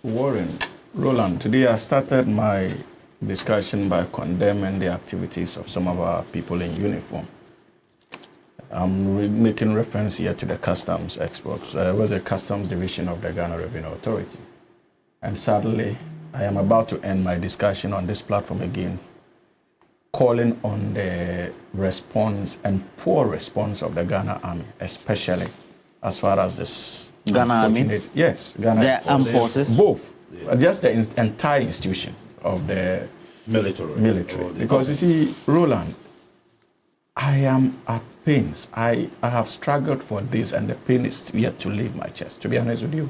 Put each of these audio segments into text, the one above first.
Warren, Roland, today I started my discussion by condemning the activities of some of our people in uniform. I'm making reference here to the customs exports. It was a customs division of the Ghana Revenue Authority. And sadly, I am about to end my discussion on this platform again, calling on the response and poor response of the Ghana Army, especially as far as this Ghana Army? Yes, Ghana the armed forces? Both. Yeah. Just the entire institution of the military. Because you see, Roland, I am at pains. I have struggled for this, and the pain is yet to leave my chest, to be honest with you.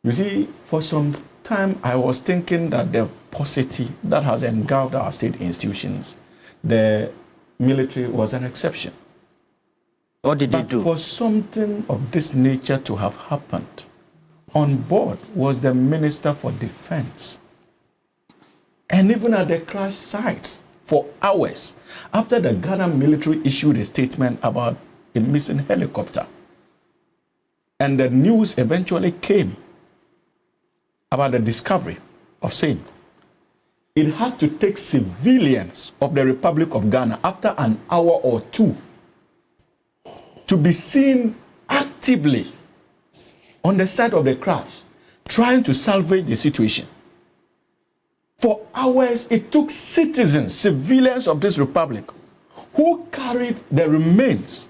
You see, for some time, I was thinking that the paucity that has engulfed our state institutions, the military was an exception. What did they do? For something of this nature to have happened, on board was the Minister for Defense. And even at the crash sites, for hours, after the Ghana military issued a statement about a missing helicopter, and the news eventually came about the discovery of same, it had to take civilians of the Republic of Ghana after an hour or two to be seen actively on the side of the crash, trying to salvage the situation. For hours, it took citizens, civilians of this republic, who carried the remains.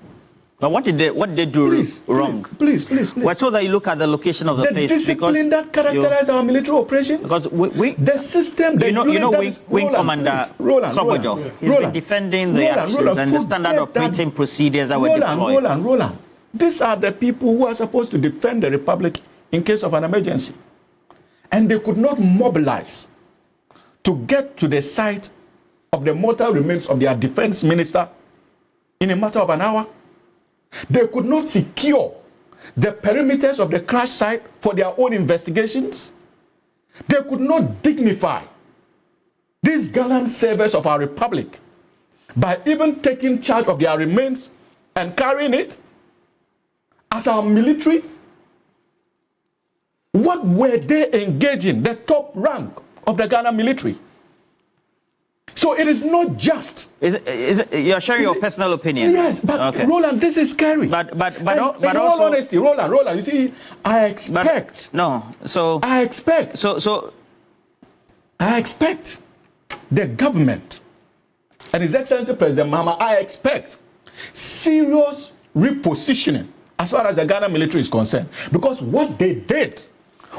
But what did they do wrong? Please. We're told that you look at the location of the place. The discipline that characterized our military operations. Because the system, Wing Commander Sobojo, he's been defending the actions and the standard operating procedures that were deployed. Roland. These are the people who are supposed to defend the republic in case of an emergency. And they could not mobilize to get to the site of the mortal remains of their defense minister in a matter of an hour. They could not secure the perimeters of the crash site for their own investigations. They could not dignify these gallant servants of our republic by even taking charge of their remains and carrying it as our military. What were they engaging? The top rank of the Ghana military. So it is not just. You're sharing your personal opinion? Yes, but okay. Roland, this is scary. But in also, all honesty, Roland, you see, I expect the government and His Excellency President Mahama, I expect serious repositioning as far as the Ghana military is concerned. Because what they did,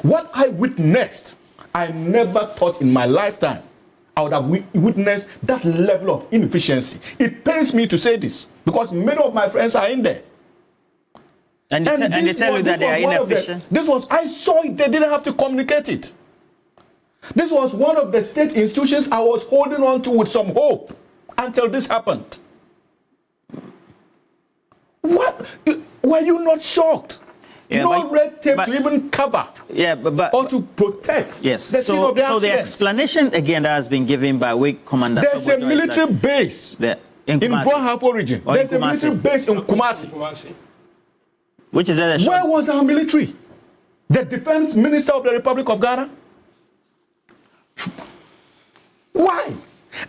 what I witnessed, I never thought in my lifetime I would have witnessed that level of inefficiency. It pains me to say this because many of my friends are in there. And they tell you that they are inefficient? I saw it, they didn't have to communicate it. This was one of the state institutions I was holding on to with some hope until this happened. What? Were you not shocked? Yeah, red tape to even cover or to protect the scene of the accident. So the explanation again that has been given by Wing Commander There's a military base in Guahafo region. There's a military base in Kumasi. Which is where was our military? The defense minister of the Republic of Ghana? Why?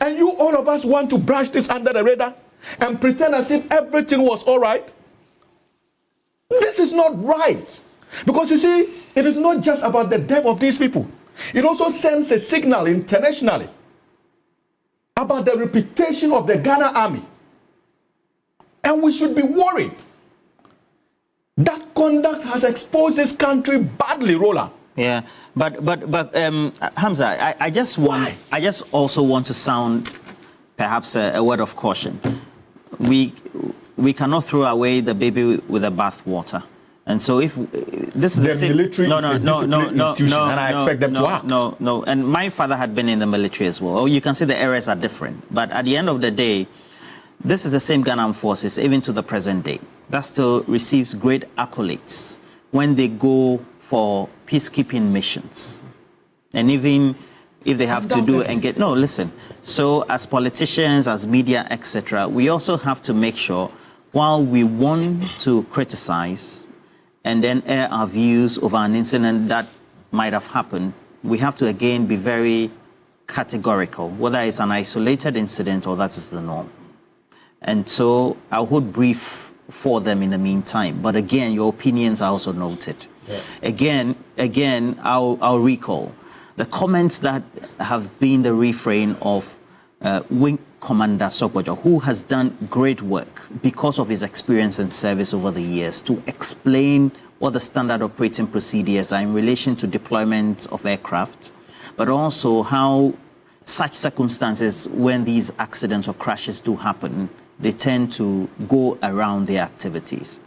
And you all of us want to brush this under the radar and pretend as if everything was all right? This is not right. Because you see, it is not just about the death of these people. It also sends a signal internationally about the reputation of the Ghana Army. And we should be worried. That conduct has exposed this country badly, Roland. Yeah, but Hamza, I just also want to sound perhaps a word of caution. We cannot throw away the baby with the bathwater. And so if this is the same, military institution, and I expect them to act. No. And my father had been in the military as well. You can see the areas are different. But at the end of the day, this is the same Ghana Armed Forces, even to the present day, that still receives great accolades when they go for peacekeeping missions. And even if they have to do and get... No, listen. So as politicians, as media, etc., we also have to make sure, while we want to criticize and then air our views over an incident that might have happened, we have to again be very categorical, whether it's an isolated incident or that is the norm. And so I'll hold brief for them in the meantime. But again, your opinions are also noted. Yeah. Again, I'll recall the comments that have been the refrain of Wing Commander Sokwajo, who has done great work because of his experience and service over the years to explain what the standard operating procedures are in relation to deployment of aircraft, but also how such circumstances, when these accidents or crashes do happen, they tend to go around their activities.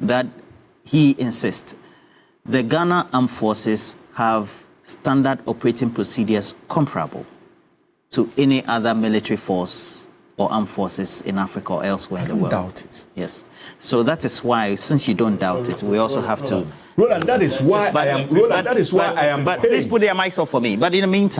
That he insists, the Ghana Armed Forces have standard operating procedures comparable to any other military force or armed forces in Africa or elsewhere in the world. I don't doubt it. Yes. So that is why, since you don't doubt it, we also have to. Roland, that is why I am. Roland, that is why I am. But please put their mics off for me. But in the meantime.